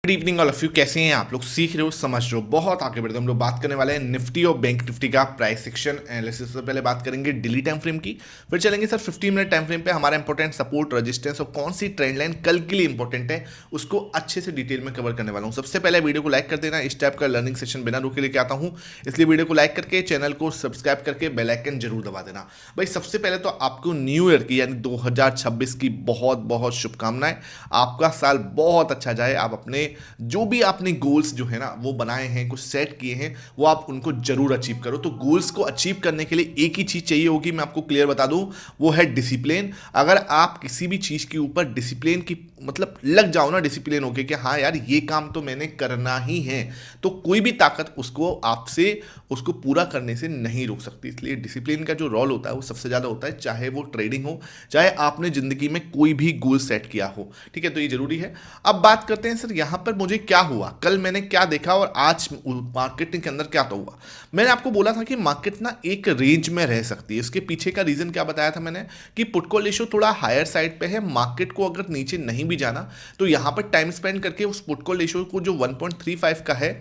Good evening all of you. कैसे हैं आप लोग? सीख रहे हो, समझ रहे हो, बहुत आगे बढ़ते हम लोग बात करने वाले हैं निफ्टी और बैंक निफ्टी का प्राइस सेक्शन एनालिसिस। से पहले बात करेंगे डेली टाइम फ्रेम की, फिर चलेंगे सर 15 मिनट टाइम फ्रेम पे हमारा इंपॉर्टेंट सपोर्ट रेजिस्टेंस और कौन सी ट्रेंड लाइन कल के लिए इंपॉर्टेंट है उसको अच्छे से डिटेल में कवर करने वाला हूँ। सबसे पहले वीडियो को लाइक कर देना, इस टाइप का लर्निंग सेशन बिना रुके लेके आता हूँ, इसलिए वीडियो को लाइक करके चैनल को सब्सक्राइब करके बेल आइकन जरूर दबा देना। भाई सबसे पहले तो आपको न्यू ईयर की यानी 2026 की बहुत बहुत शुभकामनाएं। आपका साल बहुत अच्छा जाए। आप अपने जो भी आपने गोल्स जो है ना वो बनाए हैं, कुछ सेट किए हैं, वो आप उनको जरूर अचीव करो। तो गोल्स को अचीव करने के लिए एक ही चीज चाहिए होगी, मैं आपको क्लियर बता दूं, वो है डिसिप्लिन। अगर आप किसी भी चीज के ऊपर डिसिप्लिन की मतलब लग जाओ ना, डिसिप्लिन होके कि हाँ यार ये काम तो मैंने करना ही है, तो कोई भी ताकत उसको आपसे उसको पूरा करने से नहीं रोक सकती। इसलिए डिसिप्लिन का जो रोल होता है वो सबसे ज़्यादा होता है, चाहे वो ट्रेडिंग हो, चाहे आपने ज़िंदगी में कोई भी गोल सेट किया हो। ठीक है, तो ये ज़रूरी है। अब बात करते हैं सर यहाँ पर मुझे क्या हुआ, कल मैंने क्या देखा और आज मार्केटिंग के अंदर क्या तो हुआ। मैंने आपको बोला था कि मार्केट ना एक रेंज में रह सकती है। इसके पीछे का रीज़न क्या बताया था मैंने, कि पुट कॉल रेशियो थोड़ा हायर साइड पे है। मार्केट को अगर नीचे नहीं भी जाना तो यहाँ पर टाइम स्पेंड करके उस पुट कॉल रेशियो को जो 1.35 का है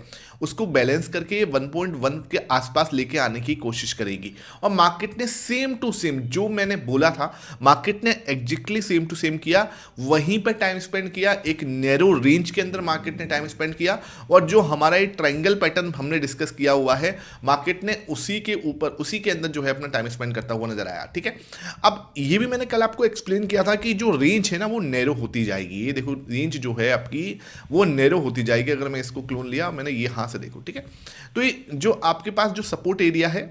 उसको बैलेंस करके ये 1.1 के आसपास लेके आने की कोशिश करेगी। और मार्केट ने सेम टू सेम जो मैंने बोला था, मार्केट ने एग्जैक्टली सेम टू सेम किया। वहीं पर टाइम स्पेंड किया, एक नैरो रेंज के अंदर मार्केट ने टाइम स्पेंड किया। और जो हमारा ये ट्रायंगल पैटर्न हमने डिस्कस किया हुआ है, मार्केट ने उसी के ऊपर उसी के अंदर जो है अपना टाइम स्पेंड करता हुआ नजर आया। ठीक है, अब ये भी मैंने कल आपको एक्सप्लेन किया था कि जो रेंज है ना वो नैरो होती जाएगी। ये देखो रेंज जो है आपकी वो नैरो होती जाएगी। अगर मैं इसको क्लोन लिया, मैंने ये हाथ से देखो, ठीक है, तो ये जो आपके पास जो सपोर्ट एरिया है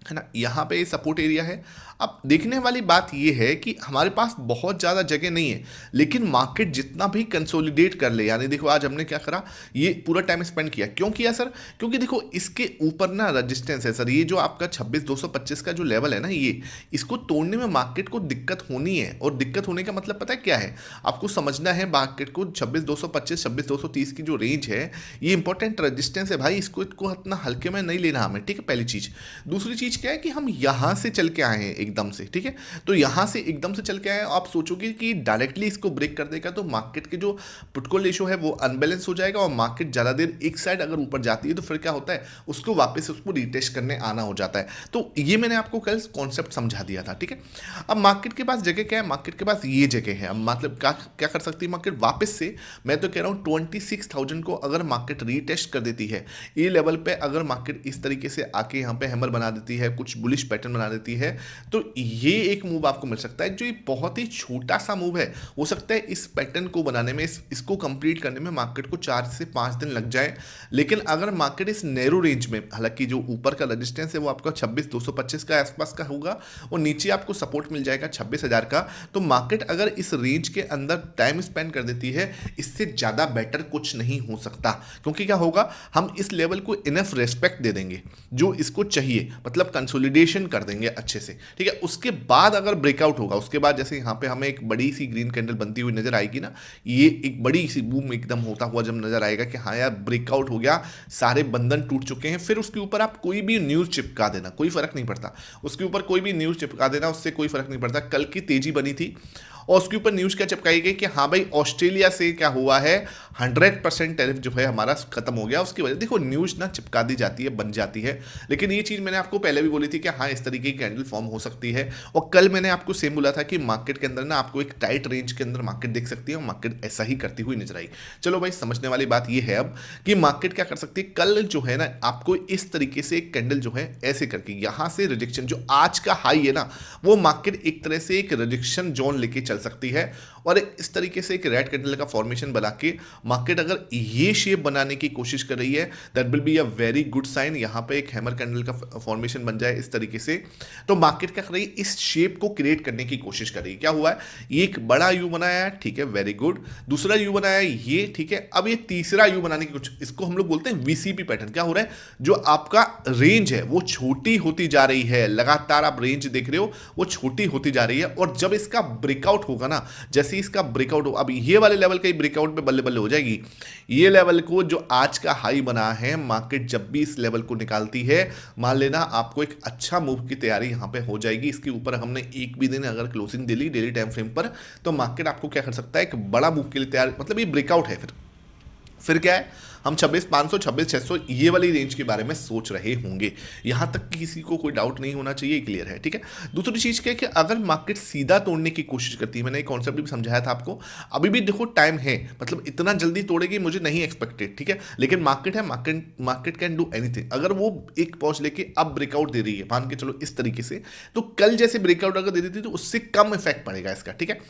ना, यहाँ पे सपोर्ट एरिया है। अब देखने वाली बात ये है कि हमारे पास बहुत ज़्यादा जगह नहीं है, लेकिन मार्केट जितना भी कंसोलिडेट कर ले, यानी देखो आज हमने क्या करा, ये पूरा टाइम स्पेंड किया। क्यों किया सर? क्योंकि देखो इसके ऊपर ना रेजिस्टेंस है सर, ये जो आपका 26,225 का जो लेवल है ना, ये इसको तोड़ने में मार्केट को दिक्कत होनी है। और दिक्कत होने का मतलब पता है क्या है? आपको समझना है मार्केट को 26,225 26,230 की जो रेंज है, ये इंपॉर्टेंट रेजिस्टेंस है भाई। इसको इतना हल्के में नहीं लेना हमें, ठीक है, पहली चीज़। दूसरी चीज़ क्या है कि हम यहाँ से चल के आए हैं एकदम से, ठीक है, तो यहाँ से एकदम से चल के आए, आप सोचोगे कि डायरेक्टली इसको ब्रेक कर देगा तो मार्केट के जो पुट कॉल रेशियो है वो अनबैलेंस हो जाएगा। और मार्केट ज़्यादा देर एक साइड अगर ऊपर जाती है तो फिर क्या होता है, उसको वापस उसको रिटेस्ट करने आना हो जाता है। तो ये मैंने आपको कल कॉन्सेप्ट समझा दिया था। ठीक है, अब मार्केट के पास जगह क्या है? मार्केट के पास ये जगह है। अब मतलब क्या क्या कर सकती है मार्केट वापस से? मैं तो कह रहा हूँ 26,000 को अगर मार्केट रीटेस्ट कर देती है, ये लेवल पे अगर मार्केट इस तरीके से आके यहाँ पे हैमर बना देती है, कुछ बुलिश पैटर्न बना देती है, तो ये एक मूव आपको मिल सकता है। जो ये बहुत ही छोटा सा मूव है, हो सकता है इस पैटर्न को बनाने में, इसको कंप्लीट करने में मार्केट को 4 से 5 दिन लग जाए। लेकिन अगर मार्केट इस नैरो रेंज में, हालांकि जो ऊपर का रेजिस्टेंस है वो आपका 26,225 का आसपास का होगा और नीचे आपको सपोर्ट मिल जाएगा 26,000 का, तो मार्केट अगर इस रेंज के अंदर टाइम स्पेंड कर देती है, इससे ज़्यादा बेटर कुछ नहीं हो सकता। क्योंकि क्या होगा, हम इस लेवल को इनफ रेस्पेक्ट दे देंगे जो इसको चाहिए, मतलब कंसोलिडेशन कर देंगे अच्छे से। ठीक है, उसके बाद अगर ब्रेकआउट होगा, उसके बाद जैसे यहाँ पे हमें एक बड़ी सी ग्रीन कैंडल बनती हुई नजर आएगी ना, ये एक बड़ी सी बूम एकदम होता हुआ जब नजर आएगा कि हाँ यार ब्रेकआउट हो गया, सारे बंधन टूट चुके हैं, फिर उसके ऊपर आप कोई भी न्यूज़ चिपका देना, कोई फर्क नहीं पड़ता। उसके ऊपर कोई भी न्यूज़ चिपका देना, उससे कोई फर्क नहीं पड़ता। कल की तेजी बनी थी और उसके ऊपर न्यूज़ क्या चिपकाई गई कि हाँ भाई ऑस्ट्रेलिया से क्या हुआ है, 100% टैरिफ जो है हमारा खत्म हो गया। उसकी वजह देखो न्यूज़ ना चिपका दी जाती है, बन जाती है, लेकिन ये चीज़ मैंने आपको पहले भी बोली थी कि हाँ इस तरीके की कैंडल फॉर्म हो सकती है। और कल मैंने आपको सेम बोला था कि मार्केट के अंदर ना आपको एक टाइट रेंज के अंदर मार्केट देख सकती है और मार्केट ऐसा ही करती हुई नजर आई। चलो भाई समझने वाली बात ये है अब कि मार्केट क्या कर सकती है। कल जो है ना आपको इस तरीके से एक कैंडल जो है ऐसे करके यहाँ से रिजेक्शन, जो आज का हाई है ना, वो मार्केट एक तरह से एक रिजेक्शन जोन लेके चल सकती है। और इस तरीके से एक रेड कैंडल का फॉर्मेशन बना के मार्केट अगर ये शेप बनाने की कोशिश कर रही है, that will be a very good sign. यहाँ पे एक हैमर कैंडल का फॉर्मेशन बन जाए इस तरीके से, तो मार्केट क्या कर रही है, इस शेप को क्रिएट करने की कोशिश कर रही है। क्या हुआ है, ये एक बड़ा यू बनाया है, ठीक है, वेरी गुड। दूसरा यू बनाया है ये, ठीक है। अब ये तीसरा यू बनाने की कुछ, इसको हम लोग बोलते हैं वीसीपी पैटर्न। क्या हो रहा है, जो आपका रेंज है वो छोटी होती जा रही है, लगातार आप रेंज देख रहे हो वो छोटी होती जा रही है। और जब इसका ब्रेकआउट होगा ना, जैसे इसका ब्रेकआउट हो, अब ये वाले लेवल का ब्रेकआउट पे बल्ले बल्ले हो जाएगी। ये लेवल को जो आज का हाई बना है, मार्केट जब भी इस लेवल को निकालती है, मान लेना आपको एक अच्छा मूव की तैयारी यहां पे हो जाएगी। इसके ऊपर हमने एक भी दिन अगर क्लोजिंग दे ली डेली टाइम फ्रेम पर, तो मार्केट आपको क्या कर सकता है, एक बड़ा मूव के लिए तैयार, मतलब ये ब्रेकआउट है फिर फिर क्या है, हम 26,500 26,600 ये वाली रेंज के बारे में सोच रहे होंगे। यहां तक किसी को कोई डाउट नहीं होना चाहिए, क्लियर है, ठीक है। दूसरी चीज क्या है कि अगर मार्केट सीधा तोड़ने की कोशिश करती है, मैंने एक कॉन्सेप्ट भी समझाया था आपको, अभी भी देखो टाइम है, मतलब इतना जल्दी तोड़ेगी मुझे नहीं एक्सपेक्टेड, ठीक है, लेकिन मार्केट है, मार्केट कैन डू एनीथिंग। अगर वो एक पॉज लेके अब ब्रेकआउट दे रही है, मान के चलो इस तरीके से, तो कल जैसे ब्रेकआउट अगर दे देती तो उससे कम इफेक्ट पड़ेगा इसका, ठीक है।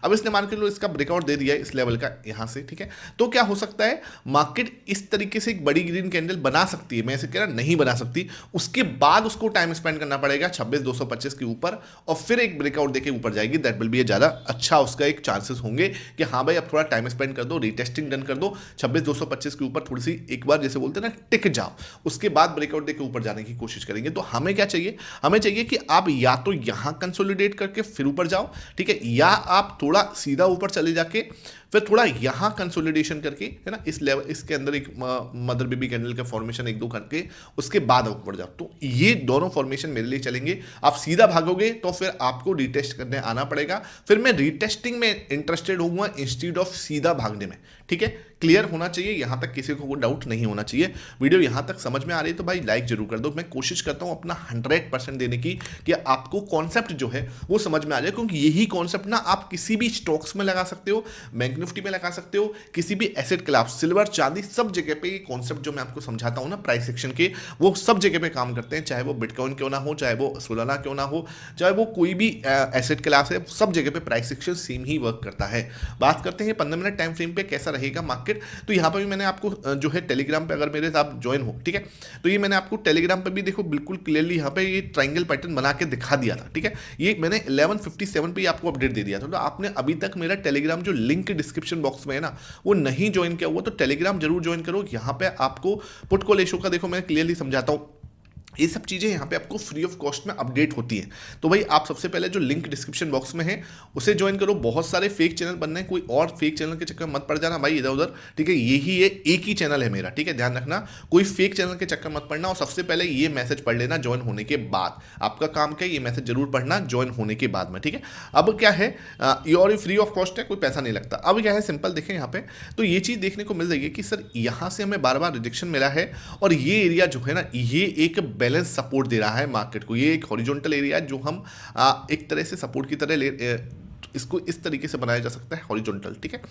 अब इसने मान के चलो इसका ब्रेकआउट दे दिया है इस लेवल का यहां से, ठीक है, तो क्या हो सकता है, मार्केट इस तरीके से एक बड़ी ग्रीन कैंडल बना सकती है, मैं ऐसे कह रहा नहीं बना सकती, उसके बाद उसको टाइम स्पेंड करना पड़ेगा 26,225 के ऊपर, और फिर एक ब्रेकआउट देके ऊपर जाएगी, दैट विल बी ज्यादा अच्छा उसका एक चांसेस होंगे कि हाँ भाई अब थोड़ा टाइम स्पेंड कर दो, रीटेस्टिंग डन कर दो, 26,225 के ऊपर थोड़ी सी एक बार जैसे बोलते हैं ना टिक जाओ, उसके बाद ब्रेकआउट देके ऊपर जाने की कोशिश करेंगे। तो हमें क्या चाहिए, हमें चाहिए कि आप या तो यहां कंसोलिडेट करके फिर ऊपर जाओ, ठीक है, या आप थोड़ा सीधा ऊपर चले जाके फिर थोड़ा यहां कंसोलिडेशन करके, है ना, इस लेवल इसके अंदर एक मदर बेबी कैंडल का फॉर्मेशन एक दो करके उसके बाद ऊपर जाओ। तो ये दोनों फॉर्मेशन मेरे लिए चलेंगे। आप सीधा भागोगे तो फिर आपको रीटेस्ट करने आना पड़ेगा, फिर मैं रीटेस्टिंग में इंटरेस्टेड होऊंगा इंस्टीड ऑफ सीधा भागने में, ठीक है। क्लियर होना चाहिए, यहां तक किसी को कोई डाउट नहीं होना चाहिए। वीडियो यहां तक समझ में आ रही है तो भाई लाइक जरूर कर दो। मैं कोशिश करता हूं अपना 100% देने की कि आपको कॉन्सेप्ट जो है वो समझ में आ जाए, क्योंकि यही कॉन्सेप्ट ना आप किसी भी स्टॉक्स में लगा सकते हो, बैंक निफ्टी में लगा सकते हो, किसी भी एसेट क्लास, सिल्वर चांदी, सब जगह पे ये कॉन्सेप्ट जो मैं आपको समझाता हूं ना प्राइस सेक्शन के, वो सब जगह पे काम करते हैं, चाहे वो बिटकॉइन क्यों ना हो, चाहे वो सोलाना क्यों ना हो, चाहे वो कोई भी एसेट क्लास है, सब जगह पे प्राइस सेक्शन सेम ही वर्क करता है। बात करते हैं 15 मिनट टाइम फ्रेम पे कैसा रहेगा मार्केट। तो यहां पर भी मैंने आपको जो है टेलीग्राम पे अगर मेरे साथ ज्वाइन हो, ठीक है, तो ये मैंने आपको टेलीग्राम पे भी देखो बिल्कुल क्लियरली यहां पे ये ट्रायंगल पैटर्न बना के दिखा दिया था, ठीक है। ये मैंने 11:57 पे आपको अपडेट दे दिया था। तो आपने अभी तक मेरा टेलीग्राम जो लिंक डिस्क्रिप्शन बॉक्स में है ना वो नहीं ज्वाइन किया हुआ तो टेलीग्राम जरूर ज्वाइन करो। यहां पे आपको पुट कॉल रेशो का देखो मैं क्लियरली समझाता हूं, ये सब चीज़ें यहाँ पे आपको फ्री ऑफ कॉस्ट में अपडेट होती हैं। तो भाई आप सबसे पहले जो लिंक डिस्क्रिप्शन बॉक्स में है उसे ज्वाइन करो। बहुत सारे फेक चैनल बनने हैं, कोई और फेक चैनल के चक्कर में मत पड़ जाना भाई इधर उधर, ठीक है। यही है, एक ही चैनल है मेरा, ठीक है, ध्यान रखना, कोई फेक चैनल के चक्कर मत पड़ना। और सबसे पहले ये मैसेज पढ़ लेना ज्वाइन होने के बाद, आपका काम क्या है, ये मैसेज जरूर पढ़ना ज्वाइन होने के बाद में, ठीक है। अब क्या है, ये और फ्री ऑफ कॉस्ट है, कोई पैसा नहीं लगता। अब क्या है, सिंपल देखें यहाँ पे, तो ये चीज़ देखने को मिल रही है कि सर यहाँ से हमें बार बार रिजेक्शन मिला है, और ये एरिया जो है ना ये एक बैलेंस सपोर्ट दे रहा है मार्केट को। ये एक हॉरिजॉन्टल एरिया है जो हम एक तरह से सपोर्ट की तरह इसको इस तरीके से बनाया जा सकता है हॉरिजॉन्टल, ठीक है।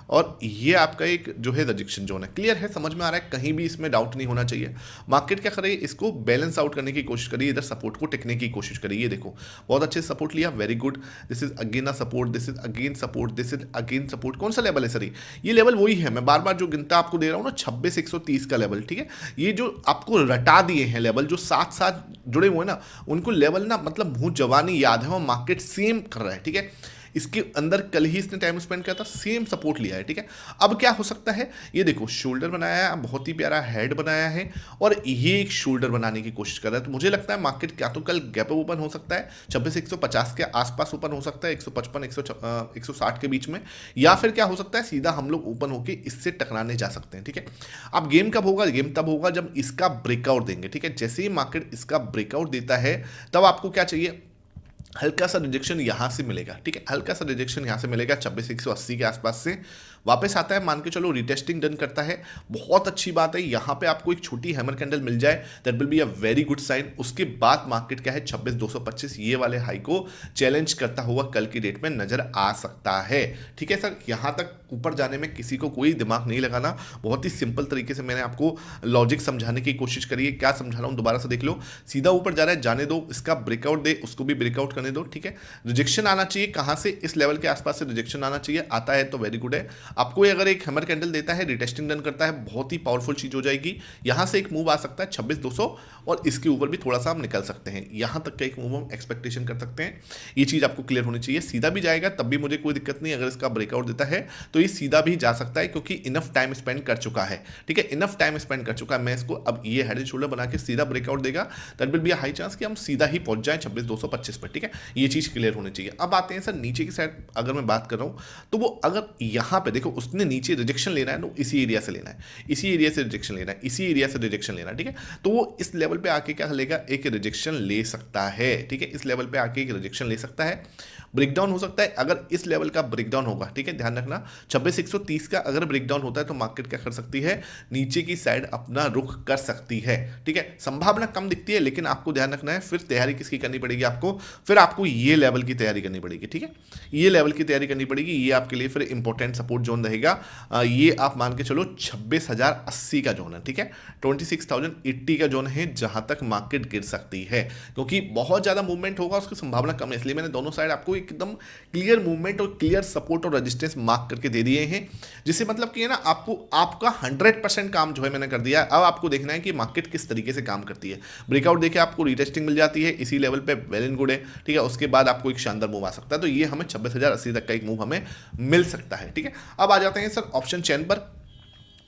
और ये आपका एक जो है रिजेक्शन जोन है, क्लियर है, समझ में आ रहा है, कहीं भी इसमें डाउट नहीं होना चाहिए। मार्केट क्या करे, इसको बैलेंस आउट करने की कोशिश करिए, इधर सपोर्ट को टिकने की कोशिश करिए। ये देखो बहुत अच्छे सपोर्ट लिया, very good, this is again a support, this is again support, this is again support. कौन सा लेवल है सर, ये लेवल वही है, मैं बार बार जो गिनता आपको दे रहा हूँ ना 26,130 का लेवल, ठीक है। ये जो आपको रटा दिए हैं लेवल, जो साथ साथ जुड़े हुए हैं ना, उनको लेवल ना मतलब मुंह जवानी याद है, और मार्केट सेम कर रहा है, ठीक है। इसके अंदर कल ही इसने टाइम स्पेंड किया था, सेम सपोर्ट लिया है, ठीक है। अब क्या हो सकता है, ये देखो शोल्डर बनाया है, बहुत ही प्यारा हेड बनाया है, और ये एक शोल्डर बनाने की कोशिश कर रहा है। तो मुझे लगता है मार्केट क्या तो कल गैप ओपन हो सकता है 26,150 के आसपास ओपन हो सकता है, 155 160 के बीच में, या फिर क्या हो सकता है सीधा हम लोग ओपन होके इससे टकराने जा सकते हैं, ठीक है। अब गेम कब होगा, गेम तब होगा जब इसका ब्रेकआउट देंगे, ठीक है। जैसे ही मार्केट इसका ब्रेकआउट देता है तब आपको क्या चाहिए, हल्का सा रिजेक्शन यहां से मिलेगा, ठीक है, हल्का सा रिजेक्शन यहां से मिलेगा 26,180 के आसपास से, वापस आता है, मान के चलो रीटेस्टिंग डन करता है, बहुत अच्छी बात है। यहां पे आपको एक छोटी हैमर कैंडल मिल जाए, that will be a very good sign. उसके बाद मार्केट क्या है 26,225 ये वाले हाई को चैलेंज करता हुआ कल की डेट में नजर आ सकता है, ठीक है सर। यहां तक ऊपर जाने में किसी को कोई दिमाग नहीं लगाना, बहुत ही सिंपल तरीके से मैंने आपको लॉजिक समझाने की कोशिश करी है। क्या समझा रहा हूं दोबारा से देख लो, सीधा ऊपर जा रहा है, जाने दो, इसका ब्रेकआउट दे, उसको भी ब्रेकआउट करने दो, ठीक है। रिजेक्शन आना चाहिए, कहां से, इस लेवल के आसपास से रिजेक्शन आना चाहिए, आता है तो वेरी गुड है। आपको अगर एक हैमर कैंडल देता है, रिटेस्टिंग डन करता है, बहुत ही पावरफुल चीज हो जाएगी। यहां से एक मूव आ सकता है 26,200, और इसके ऊपर भी थोड़ा सा हम निकल सकते हैं, यहां तक का एक मूव हम एक्सपेक्टेशन कर सकते हैं। ये चीज आपको क्लियर होनी चाहिए। सीधा भी जाएगा तब भी मुझे कोई दिक्कत नहीं, अगर इसका ब्रेकआउट देता है तो ये सीधा भी जा सकता है, क्योंकि इनफ टाइम स्पेंड कर चुका है, ठीक है, इनफ टाइम स्पेंड कर चुका है। मैं इसको अब ये हेड एंड शोल्डर बना के सीधा ब्रेकआउट देगा, that will be a high chance कि हम सीधा ही पहुंच जाए 26,225 पर, ठीक है। ये चीज क्लियर होनी चाहिए। अब आते हैं सर नीचे की साइड, अगर मैं बात कर रहा हूं तो वो अगर यहां पे देखो उसने नीचे रिजेक्शन लेना है, तो इसी एरिया से लेना है, इसी एरिया से रिजेक्शन लेना है, इसी एरिया से रिजेक्शन लेना है, ठीक है। तो वो इस लेवल पे आके क्या लेगा, एक रिजेक्शन ले सकता है, ठीक है, इस लेवल पे आके एक रिजेक्शन ले सकता है। ब्रेकडाउन हो सकता है, अगर इस लेवल का ब्रेकडाउन होगा, ठीक है, ध्यान रखना 26,130 का अगर ब्रेकडाउन होता है तो मार्केट क्या कर सकती है, नीचे की साइड अपना रुख कर सकती है, ठीक है। संभावना कम दिखती है, लेकिन आपको ध्यान रखना है, फिर तैयारी किसकी करनी पड़ेगी आपको, फिर आपको ये लेवल की तैयारी करनी पड़ेगी, ठीक है, ये लेवल की तैयारी करनी पड़ेगी, ये आपके लिए फिर इंपॉर्टेंट सपोर्ट जोन रहेगा। ये आप मान के चलो 26,080 का जोन है, ठीक है, 26,080 का जोन है जहां तक मार्केट गिर सकती है, क्योंकि बहुत ज्यादा मूवमेंट होगा, उसकी संभावना कम है, इसलिए मैंने दोनों साइड आपको एकदम क्लियर मूवमेंट और क्लियर सपोर्ट और रेजिस्टेंस मार्क करके दे दिए हैं, जिससे मतलब कि है ना, आपको आपका 100% काम जो है मैंने कर दिया है। अब आपको देखना है कि मार्केट किस तरीके से काम करती है। ब्रेकआउट देखे आपको रीटेस्टिंग मिल जाती है इसी लेवल पे, वेल एंड गुड है, ठीक है, उसके बाद आपको एक शानदार मूव आ सकता है, तो ये हमें 26,080 तक का एक मूव हमें मिल सकता है, ठीक है। अब आ जाते हैं सर ऑप्शन चेन पर।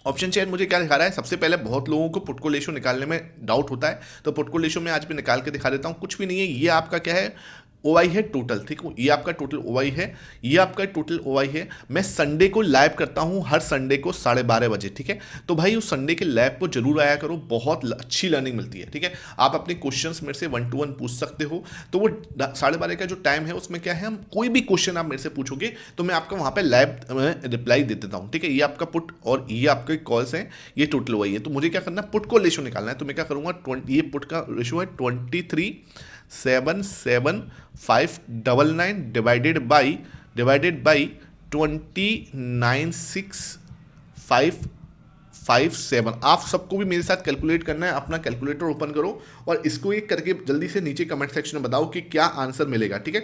ऑप्शन चेन मुझे क्या दिखा रहा है, सबसे पहले बहुत लोगों को पुट को रेशो निकालने में डाउट होता है, तो पुट को रेशो में आज मैं निकाल के दिखा देता हूं। कुछ भी नहीं है, ये आपका क्या है, ओआई है टोटल, ठीक है, ये आपका टोटल ओआई है, ये आपका टोटल ओआई है। मैं संडे को लाइव करता हूं, हर संडे को 12:30 बजे, ठीक है, तो भाई उस संडे के लाइव को जरूर आया करो, बहुत अच्छी लर्निंग मिलती है, ठीक है। आप अपने क्वेश्चंस मेरे से 1 to 1 पूछ सकते हो, तो वो 12:30 का जो टाइम है उसमें क्या है, हम कोई भी क्वेश्चन आप मेरे से पूछोगे तो मैं आपका वहां पे लाइव रिप्लाई दे देता हूं, ठीक है। ये आपका पुट और ये आपके कॉल्स हैं, ये टोटल ओआई है, तो मुझे क्या करना है, पुट को रेशो निकालना है, तो मैं क्या करूंगा, ये पुट का रेशो है 23,77599 डिवाइडेड बाई 29,657। आप सबको भी मेरे साथ कैलकुलेट करना है, अपना कैलकुलेटर ओपन करो और इसको एक करके जल्दी से नीचे कमेंट सेक्शन में बताओ कि क्या आंसर मिलेगा, ठीक है।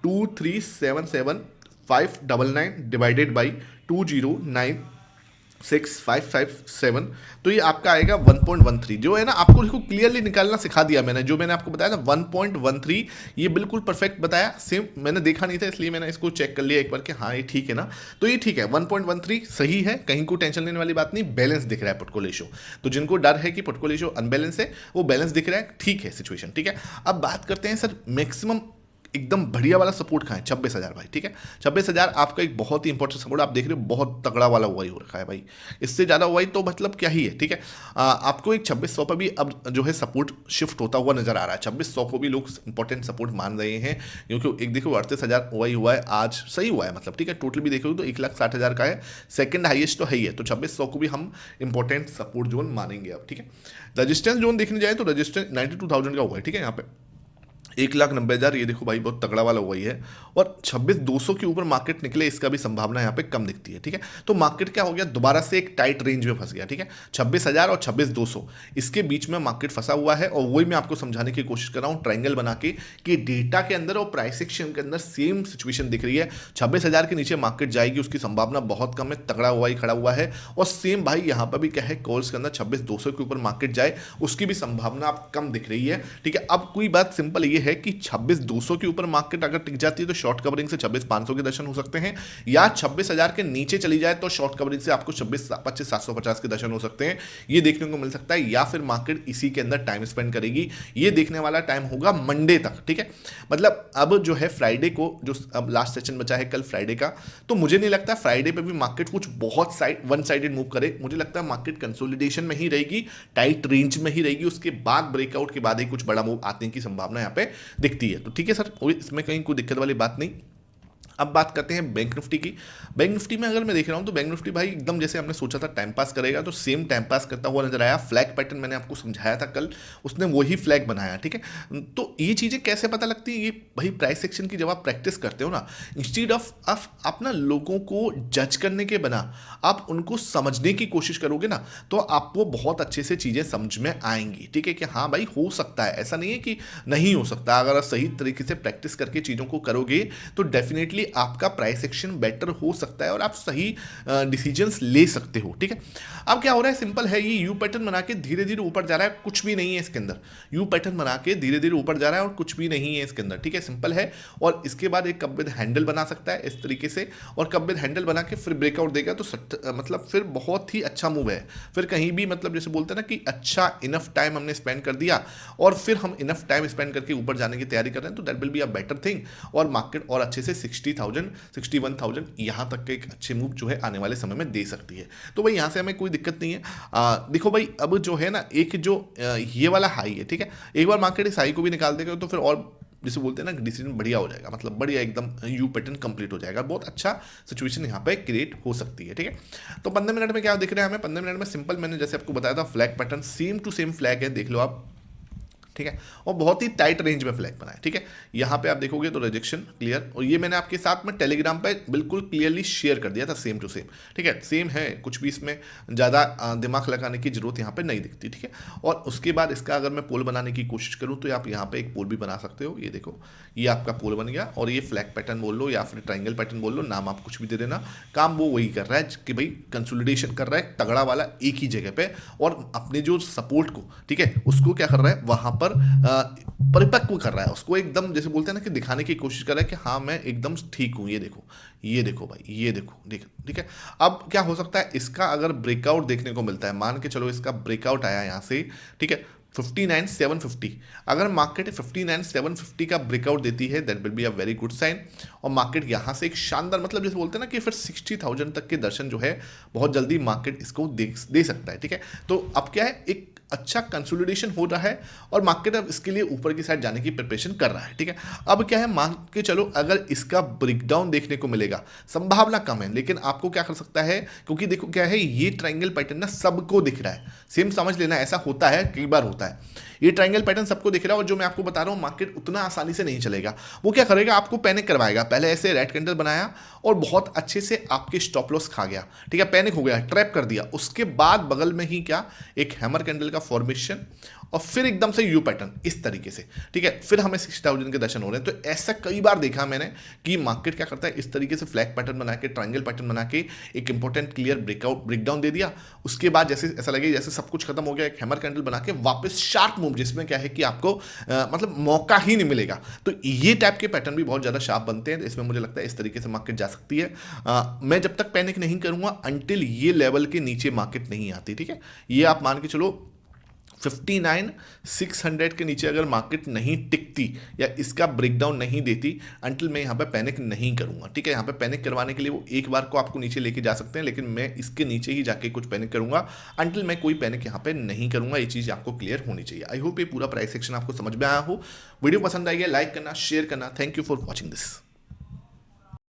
23,77599 डिवाइडेड बाई 209,657, तो ये आपका आएगा 1.13, जो है ना, आपको इसको क्लियरली निकालना सिखा दिया मैंने, जो मैंने आपको बताया था 1.13, ये बिल्कुल परफेक्ट बताया, सेम मैंने देखा नहीं था इसलिए मैंने इसको चेक कर लिया एक बार कि हाँ ये ठीक है ना, तो ये ठीक है, 1.13 सही है, कहीं को टेंशन लेने वाली बात नहीं, बैलेंस दिख रहा है पुट को रेशो, तो जिनको डर है कि पुट को रेशो अनबैलेंस है, वो बैलेंस दिख रहा है, ठीक है सिचुएशन, ठीक है। अब बात करते हैं सर मैक्सिमम एकदम बढ़िया वाला सपोर्ट कहाँ है, 26,000 भाई, ठीक है, 26,000 आपका एक बहुत ही इंपॉर्टेंट सपोर्ट, आप देख रहे हो बहुत तगड़ा वाला हुआ ही हो रखा है भाई, इससे ज़्यादा हुआ ही तो मतलब क्या ही है, ठीक है। आपको एक 2600 पर भी अब जो है सपोर्ट शिफ्ट होता हुआ नजर आ रहा है, 2600 को भी लोग इंपॉर्टेंट सपोर्ट मान रहे हैं, क्योंकि एक देखो 38,000 हुआ ही हुआ है, आज सही हुआ है, मतलब ठीक है, टोटल भी देखोगे तो 1,60,000 का है, सेकंड हाईएस्ट तो है ही है, तो 2600 को भी हम इंपॉर्टेंट सपोर्ट जोन मानेंगे अब, ठीक है। रजिस्टेंस जोन देखने जाए तो रजिस्टेंस 92,000 का हुआ है, ठीक है, यहाँ पे 1,90,000, ये देखो भाई बहुत तगड़ा वाला हुआ ही है, और 26,200 के ऊपर मार्केट निकले इसका भी संभावना यहाँ पे कम दिखती है, ठीक है। तो मार्केट क्या हो गया, दोबारा से एक टाइट रेंज में फंस गया, ठीक है, 26,000 और 26,200 इसके बीच में मार्केट फंसा हुआ है, और वही मैं आपको समझाने की कोशिश कर रहा हूँ ट्रायंगल बना के कि डेटा के अंदर और प्राइस एक्शन के अंदर सेम सिचुएशन दिख रही है, 26,000 के नीचे मार्केट जाएगी उसकी संभावना बहुत कम है, तगड़ा हुआ ही खड़ा हुआ है, और सेम भाई यहाँ पर भी क्या है, कॉल्स के अंदर 26,200 के ऊपर मार्केट जाए उसकी भी संभावना अब कम दिख रही है, ठीक है। अब कोई बात सिंपल ये है कि 26,200 के ऊपर मार्केट अगर टिक जाती है तो शॉर्ट कवरिंग से 26,500 के दर्शन हो सकते हैं, या 26,000 के नीचे चली जाए तो शॉर्ट कवरिंग से आपको 25,750 के दर्शन हो सकते हैं, ये देखने को मिल सकता है, या फिर मार्केट इसी के अंदर टाइम स्पेंड करेगी, ये देखने वाला टाइम होगा मंडे तक, ठीक है। मतलब अब जो है फ्राइडे को, जो अब लास्ट सेशन बचा है कल फ्राइडे का, तो मुझे नहीं लगता फ्राइडे पे भी मार्केट कुछ बहुत वन साइडेड मूव करे, मुझे लगता है मार्केट कंसोलिडेशन में ही रहेगी, टाइट रेंज में ही रहेगी, उसके बाद ब्रेकआउट के बाद ही कुछ बड़ा मूव आने की संभावना यहाँ पे दिखती है, तो ठीक है सर, इसमें कहीं कोई दिक्कत वाली बात नहीं। अब बात करते हैं बैंक निफ्टी की। बैंक निफ्टी में अगर मैं देख रहा हूं तो बैंक निफ्टी भाई एकदम जैसे हमने सोचा था टाइम पास करेगा, तो सेम टाइम पास करता हुआ नजर आया। फ्लैग पैटर्न मैंने आपको समझाया था कल, उसने वही फ्लैग बनाया, ठीक है। तो ये चीजें कैसे पता लगती है, ये भाई प्राइस एक्शन की जब आप प्रैक्टिस करते हो ना, इंस्टीड ऑफ आप ना लोगों को जज करने के बना आप उनको समझने की कोशिश करोगे ना, तो आपको बहुत अच्छे से चीजें समझ में आएंगी, ठीक है, कि हाँ भाई हो सकता है, ऐसा नहीं है कि नहीं हो सकता। अगर आप सही तरीके से प्रैक्टिस करके चीजों को करोगे तो डेफिनेटली आपका प्राइस एक्शन बेटर हो सकता है और आप सही डिसीजंस ले सकते हो, ठीक है। अब क्या हो रहा है, सिंपल है, ये यू पैटर्न बना के धीरे धीरे ऊपर जा रहा है, कुछ भी नहीं है इसके अंदर, यू पैटर्न बना के धीरे धीरे ऊपर जा रहा है और कुछ भी नहीं है इसके अंदर, ठीक है, सिंपल है। और इसके बाद एक कप विद हैंडल बना सकता है इस तरीके से, और कप विद हैंडल बना के फिर ब्रेकआउट देगा तो मतलब फिर बहुत ही अच्छा मूव है, फिर कहीं भी मतलब जैसे बोलते हैं ना कि अच्छा इनफ टाइम हमने स्पेंड कर दिया और फिर हम इनफ टाइम स्पेंड करके ऊपर जाने की तैयारी कर रहे हैं, तो that will be a better thing, और मार्केट और अच्छे से 60,000 61,000 यहाँ तक के एक अच्छे मूव जो है आने वाले समय में दे सकती है। तो भाई यहाँ से हमें कोई दिक्कत नहीं है। देखो भाई अब जो है ना, एक जो ये वाला हाई है, ठीक है, एक बार मार्केट इस हाई को भी निकाल देगा तो फिर और जिसे बोलते हैं ना डिसीजन बढ़िया हो जाएगा, मतलब बढ़िया एकदम यू पैटर्न कंप्लीट हो जाएगा, बहुत अच्छा सिचुएशन यहाँ पे क्रिएट हो सकती है। ठीक है, तो 15 मिनट में क्या दिख रहा है हमें, 15 मिनट में सिंपल मैंने जैसे आपको बताया था flag pattern same to same flag है, देख लो आप। ठीक है, और बहुत ही टाइट रेंज में फ्लैग बना है। ठीक है, यहाँ पे आप देखोगे तो रिजेक्शन क्लियर, और ये मैंने आपके साथ में टेलीग्राम पे बिल्कुल क्लियरली शेयर कर दिया था सेम टू सेम। ठीक है, सेम है, कुछ भी इसमें ज़्यादा दिमाग लगाने की जरूरत यहाँ पे नहीं दिखती। ठीक है, और उसके बाद इसका अगर मैं पोल बनाने की कोशिश करूँ तो आप यहाँ पे एक पोल भी बना सकते हो, ये देखो ये आपका पोल बन गया, और ये फ्लैग पैटर्न बोल लो या फिर ट्राइंगल पैटर्न बोल लो, नाम आप कुछ भी दे देना, काम वो वही कर रहा है कि भाई कंसोलिडेशन कर रहा है तगड़ा वाला एक ही जगह पे, और अपने जो सपोर्ट को, ठीक है, उसको क्या कर रहा है वहां पर परिपक्व कर रहा है, उसको एकदम जैसे बोलते हैं ना कि दिखाने की कोशिश कर रहा है कि हाँ मैं एकदम ठीक हूँ। ये देखो भाई, ये देखो देख, ठीक है। अब क्या हो सकता है, इसका अगर ब्रेकआउट देखने को मिलता है, मान के चलो इसका ब्रेकआउट आया यहाँ से, ठीक है, 59,750, अगर मार्केट 59,750 का ब्रेकआउट देती है that will be a very good sign, और मार्केट यहाँ से एक शानदार, मतलब जैसे बोलते हैं ना कि फिर 60,000 तक के दर्शन जो है बहुत जल्दी मार्केट इसको दे सकता है। ठीक है, तो अब क्या है, एक अच्छा कंसोलिडेशन हो रहा है और मार्केट अब इसके लिए ऊपर की साइड जाने की प्रिपरेशन कर रहा है। ठीक है, अब क्या है, मान के चलो अगर इसका ब्रेकडाउन देखने को मिलेगा, संभावना कम है, लेकिन आपको क्या कर सकता है, क्योंकि देखो क्या है, ये ट्रायंगल पैटर्न ना सबको दिख रहा है, सेम समझ लेना, ऐसा होता है, कई बार होता है, ये ट्रायंगल पैटर्न सबको दिख रहा है, और जो मैं आपको बता रहा हूँ मार्केट उतना आसानी से नहीं चलेगा, वो क्या करेगा, आपको पैनिक करवाएगा। पहले ऐसे रेड कैंडल बनाया और बहुत अच्छे से आपके स्टॉप लॉस खा गया, ठीक है, पैनिक हो गया, ट्रैप कर दिया, उसके बाद बगल में ही क्या, एक हैमर कैंडल का फॉर्मेशन, और फिर एकदम से यू पैटर्न इस तरीके से। ठीक है, फिर हमें 60,000 के दर्शन हो रहे हैं। तो ऐसा कई बार देखा मैंने कि मार्केट क्या करता है, इस तरीके से फ्लैग पैटर्न बना के, ट्रायंगल पैटर्न बना के एक इंपॉर्टेंट क्लियर ब्रेकडाउन दे दिया, उसके बाद जैसे ऐसा लगे जैसे सब कुछ खत्म हो गया, एक हैमर कैंडल बना के वापस शार्प मूव, जिसमें क्या है कि आपको मतलब मौका ही नहीं मिलेगा। तो ये टाइप के पैटर्न भी बहुत ज़्यादा शार्प बनते हैं, इसमें मुझे लगता है इस तरीके से मार्केट जा सकती है। मैं जब तक पैनिक नहीं करूंगा अंटिल ये लेवल के नीचे मार्केट नहीं आती। ठीक है, ये आप मान के चलो 59,600 के नीचे अगर मार्केट नहीं टिकती या इसका ब्रेकडाउन नहीं देती, अंटिल मैं यहाँ पे पैनिक नहीं करूँगा। ठीक है, यहाँ पे पैनिक करवाने के लिए वो एक बार को आपको नीचे लेके जा सकते हैं, लेकिन मैं इसके नीचे ही जाके कुछ पैनिक करूँगा, अंटिल मैं कोई पैनिक यहाँ पे नहीं करूँगा। ये चीज़ आपको क्लियर होनी चाहिए। आई होप ये पूरा प्राइस सेक्शन आपको समझ में आया हो। वीडियो पसंद आई है, लाइक करना, शेयर करना। Thank you for watching this.